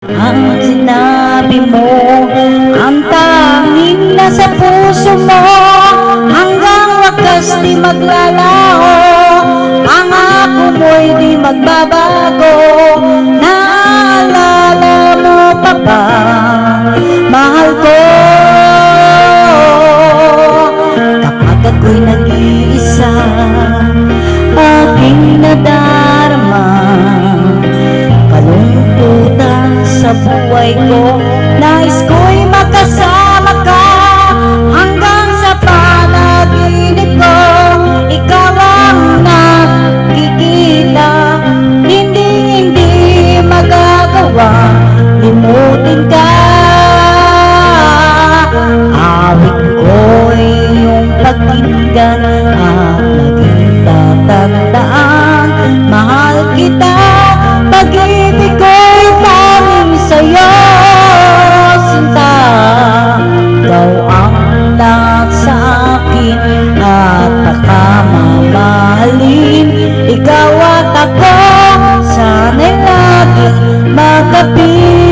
Ang sinabi mo, ang tanging nasa puso mo, hanggang wakas di maglalaho. Pangako mo'y di magbabago. Naalala mo pa ba, mahal ko? Kapag ako'y nag-iisa, aking nadarama kalungkutan sa buhay ko. Nais ko'y makasama ka hanggang sa panaginip ko. Ikaw ang nakikita, hindi magagawa limutin ka. Awit ko'y iyong pakinggan at naging tatandaan. Mahal kita, pag-ibig ko'y tanging sa'yo, sinta. Ikaw ang lahat sa akin at pakamamahalin. Ikaw at ako, sana'y lagi magkapit.